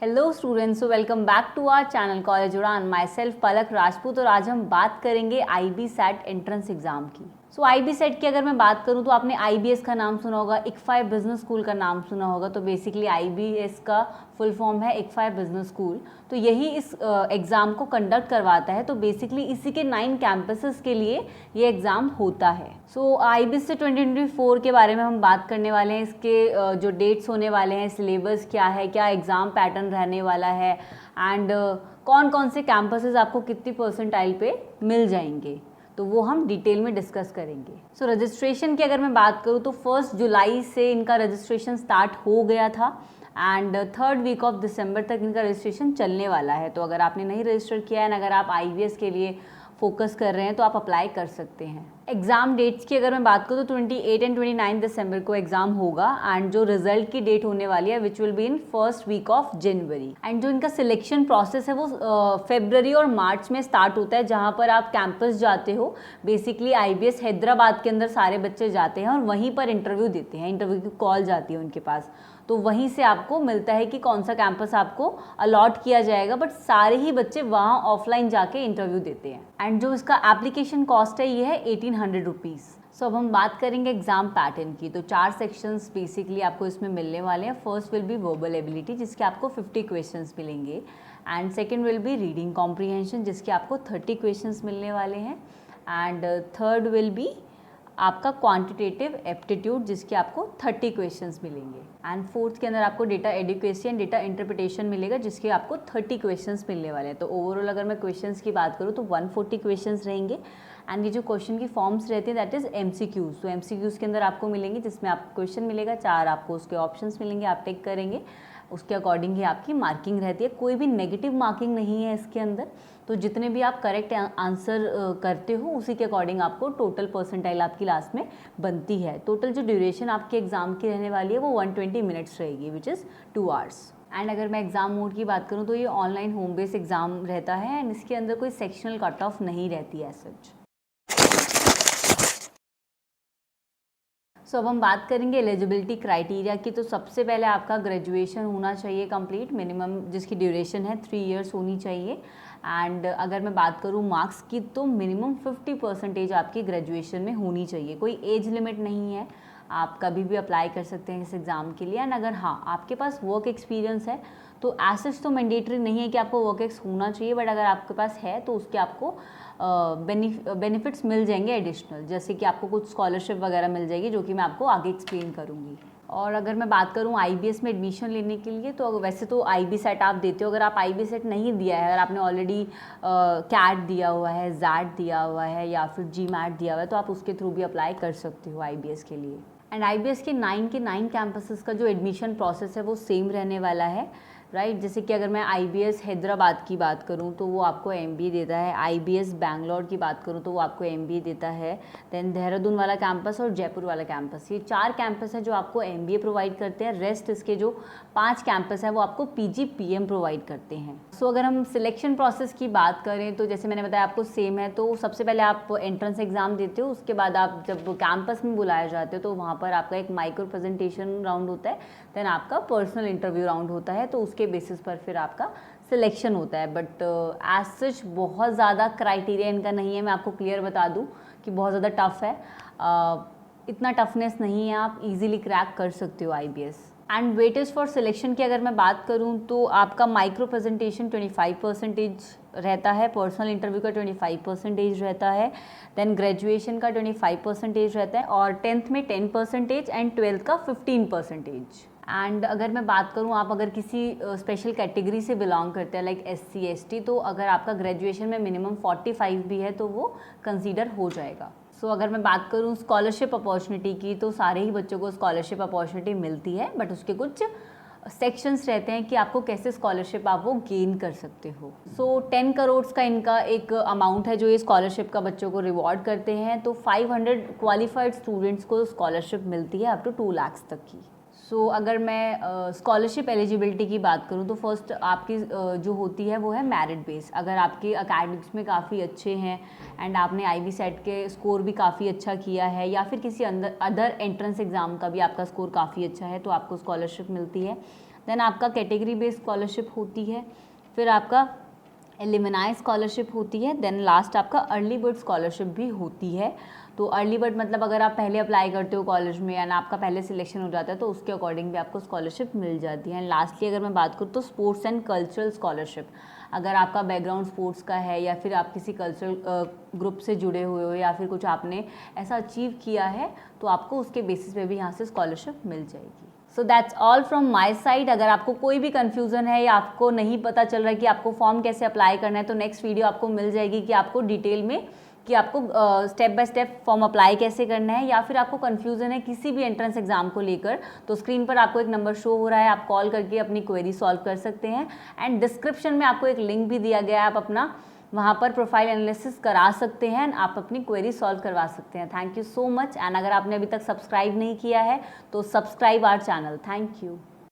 Hello students, welcome back to our channel college Udaan. My self पलक राजपूत और आज हम बात करेंगे IB SAT एंट्रेंस एग्जाम की। IB SAT की अगर मैं बात करूं तो आपने IBS का नाम सुना होगा, ICFAI बिजनेस स्कूल का नाम सुना होगा। तो बेसिकली IBS का फुल फॉर्म है ICFAI बिजनेस स्कूल। तो यही इस एग्ज़ाम को कंडक्ट करवाता है। तो बेसिकली इसी के 9 कैंपसेस के लिए ये एग्ज़ाम होता है। IBS से 2024 के बारे में हम बात करने वाले हैं। इसके जो डेट्स होने वाले हैं, सिलेबस क्या है, क्या एग्ज़ाम पैटर्न रहने वाला है एंड कौन कौन से कैंपसेस आपको कितनी परसेंटाइल पे मिल जाएंगे, तो वो हम डिटेल में डिस्कस करेंगे। रजिस्ट्रेशन की अगर मैं बात करूँ तो 1 जुलाई से इनका रजिस्ट्रेशन स्टार्ट हो गया था and 3rd week of December तक इनका रजिस्ट्रेशन चलने वाला है। तो अगर आपने नहीं रजिस्टर किया है, अगर आप IBS के लिए फोकस कर रहे हैं तो आप अप्लाई कर सकते हैं। एग्ज़ाम डेट्स की अगर मैं बात करूँ तो 28 एंड 29 दिसंबर को एग्ज़ाम होगा एंड जो रिजल्ट की डेट होने वाली है which will be in 1st week of January. And जो इनका सिलेक्शन प्रोसेस है वो फरवरी और मार्च में स्टार्ट होता है, जहाँ पर आप कैंपस जाते हो। बेसिकली IBS हैदराबाद के अंदर सारे बच्चे जाते हैं और वहीं पर इंटरव्यू देते हैं। इंटरव्यू की कॉल जाती है उनके पास, तो वहीं से आपको मिलता है कि कौन सा कैंपस आपको अलॉट किया जाएगा। बट सारे ही बच्चे वहाँ ऑफलाइन जाके इंटरव्यू देते हैं एंड जो इसका एप्लीकेशन कॉस्ट है ये है 1800 रुपीज़। अब हम बात करेंगे एग्जाम पैटर्न की। तो 4 सेक्शंस बेसिकली आपको इसमें मिलने वाले हैं। First will be verbal ability, जिसके आपको 50 क्वेश्चंस मिलेंगे and second will be reading comprehension, जिसके आपको 30 क्वेश्चंस मिलने वाले हैं एंड थर्ड विल बी आपका क्वांटिटेटिव एप्टीट्यूड, जिसके आपको 30 क्वेश्चंस मिलेंगे एंड फोर्थ के अंदर आपको data adequacy and data interpretation मिलेगा, जिसके आपको 30 क्वेश्चंस मिलने वाले हैं। तो ओवरऑल अगर मैं क्वेश्चंस की बात करूँ तो 140 क्वेश्चंस रहेंगे एंड ये जो क्वेश्चन की फॉर्म्स रहते हैं दैट इज़ MCQs। तो MCQs के अंदर आपको मिलेंगे, जिसमें आपको क्वेश्चन मिलेगा, 4 आपको उसके ऑप्शंस मिलेंगे, आप टिक करेंगे, उसके अकॉर्डिंग ही आपकी मार्किंग रहती है। कोई भी नेगेटिव मार्किंग नहीं है इसके अंदर। तो जितने भी आप करेक्ट आंसर करते हो उसी के अकॉर्डिंग आपको टोटल परसेंटाइल आपकी लास्ट में बनती है। टोटल जो ड्यूरेशन आपके एग्जाम की रहने वाली है वो 120 मिनट्स रहेगी, विच इज़ 2 आवर्स। एंड अगर मैं एग्ज़ाम मोड की बात करूँ तो ये ऑनलाइन होम बेस्ड एग्ज़ाम रहता है एंड इसके अंदर कोई सेक्शनल कट ऑफ नहीं रहती है सच। अब हम बात करेंगे एलिजिबिलिटी क्राइटेरिया की। तो सबसे पहले आपका ग्रेजुएशन होना चाहिए कंप्लीट, मिनिमम जिसकी ड्यूरेशन है 3 इयर्स होनी चाहिए। एंड अगर मैं बात करूँ मार्क्स की तो मिनिमम 50% आपकी ग्रेजुएशन में होनी चाहिए। कोई एज लिमिट नहीं है, आप कभी भी अप्लाई कर सकते हैं इस एग्ज़ाम के लिए। एंड अगर हाँ आपके पास वर्क एक्सपीरियंस है तो एज तो मैंडेटरी नहीं है कि आपको वर्क एक्स होना चाहिए, बट अगर आपके पास है तो उसके आपको बेनिफिट्स मिल जाएंगे एडिशनल, जैसे कि आपको कुछ स्कॉलरशिप वगैरह मिल जाएगी, जो कि मैं आपको आगे एक्सप्लेन करूँगी। और अगर मैं बात करूँ IBS में एडमिशन लेने के लिए तो वैसे तो IB SAT आप देते हो। अगर आप IB SAT नहीं दिया है, अगर आपने ऑलरेडी CAT दिया हुआ है, ZAT दिया हुआ है या फिर GMAT दिया हुआ है, तो आप उसके थ्रू भी अप्लाई कर सकते हो IBS के लिए। एंड IBS के 9 कैंपसेस का जो एडमिशन प्रोसेस है वो सेम रहने वाला है, राइट। जैसे कि अगर मैं IBS हैदराबाद की बात करूं तो वो आपको MBA देता है। IBS बैंगलोर की बात करूं तो वो आपको MBA देता है। देन देहरादून वाला कैंपस और जयपुर वाला कैंपस, ये 4 कैंपस है जो आपको MBA प्रोवाइड करते हैं। रेस्ट इसके जो 5 कैंपस है वो आपको PG/PM प्रोवाइड करते हैं। अगर हम सिलेक्शन प्रोसेस की बात करें तो जैसे मैंने बताया आपको सेम है। तो सबसे पहले आप एंट्रेंस एग्जाम देते हो, उसके बाद आप जब कैंपस में बुलाए जाते हो तो वहाँ पर आपका एक माइक्रो प्रेजेंटेशन राउंड होता है, देन आपका पर्सनल इंटरव्यू राउंड होता है। तो उसके बेसिस पर फिर आपका सिलेक्शन होता है। बट एज सच बहुत ज़्यादा क्राइटेरिया इनका नहीं है, मैं आपको क्लियर बता दूं कि बहुत ज़्यादा टफ है। इतना टफनेस नहीं है, आप इजीली क्रैक कर सकते हो IBS। And weightage for selection की अगर मैं बात करूं तो आपका माइक्रो प्रेजेंटेशन 25% रहता है, पर्सनल इंटरव्यू का 25% रहता है, देन ग्रेजुएशन का 25% रहता है और 10th में 10% एंड 12th का 15%। एंड अगर मैं बात करूँ, आप अगर किसी स्पेशल कैटेगरी से बिलोंग करते हैं लाइक SC ST, तो अगर आपका ग्रेजुएशन में मिनिमम 45 भी है तो वो कंसीडर हो जाएगा। अगर मैं बात करूँ स्कॉलरशिप अपॉर्चुनिटी की तो सारे ही बच्चों को स्कॉलरशिप अपॉर्चुनिटी मिलती है, बट उसके कुछ सेक्शंस रहते हैं कि आपको कैसे स्कॉलरशिप आप वो गेन कर सकते हो। 10 करोड़ का इनका एक अमाउंट है जो ये स्कॉलरशिप का बच्चों को रिवॉर्ड करते हैं। तो 500 क्वालिफाइड स्टूडेंट्स को स्कॉलरशिप मिलती है अप टू 2 लाख तक की। अगर मैं स्कॉलरशिप एलिजिबिलिटी की बात करूँ तो फर्स्ट आपकी जो होती है वो है मेरिट बेस। अगर आपके अकेडमिक्स में काफ़ी अच्छे हैं एंड आपने IB SAT के स्कोर भी काफ़ी अच्छा किया है या फिर किसी अदर एंट्रेंस एग्ज़ाम का भी आपका स्कोर काफ़ी अच्छा है तो आपको स्कॉलरशिप मिलती है। देन आपका कैटेगरी बेस्ड स्कॉलरशिप होती है, फिर आपका एलिमनाई स्कॉलरशिप होती है, देन लास्ट आपका अर्ली बर्ड स्कॉलरशिप भी होती है। तो अर्ली बर्ड मतलब अगर आप पहले अप्लाई करते हो कॉलेज में एंड आपका पहले सिलेक्शन हो जाता है तो उसके अकॉर्डिंग भी आपको स्कॉलरशिप मिल जाती है। एंड लास्टली अगर मैं बात करूँ तो स्पोर्ट्स एंड कल्चरल स्कॉलरशिप, अगर आपका बैकग्राउंड स्पोर्ट्स का है या फिर आप किसी कल्चरल ग्रुप से जुड़े हुए हो या फिर कुछ आपने ऐसा अचीव किया है तो आपको उसके बेसिस पे भी यहाँ से स्कॉलरशिप मिल जाएगी। So that's all from my side. अगर आपको कोई भी कन्फ्यूज़न है या आपको नहीं पता चल रहा है कि आपको फॉर्म कैसे अप्लाई करना है तो नेक्स्ट वीडियो आपको मिल जाएगी कि आपको डिटेल में कि आपको step by step form apply कैसे करना है, या फिर आपको कन्फ्यूज़न है किसी भी एंट्रेंस एग्जाम को लेकर तो स्क्रीन पर आपको एक नंबर शो हो रहा है, आप कॉल करके अपनी क्वेरी सॉल्व कर सकते हैं। एंड डिस्क्रिप्शन में आपको एक लिंक भी दिया गया है, आप अपना वहाँ पर प्रोफाइल एनालिसिस करा सकते हैं, आप अपनी क्वेरी सॉल्व करवा सकते हैं। Thank you so much. And अगर आपने अभी तक सब्सक्राइब नहीं किया है तो subscribe our channel. Thank you.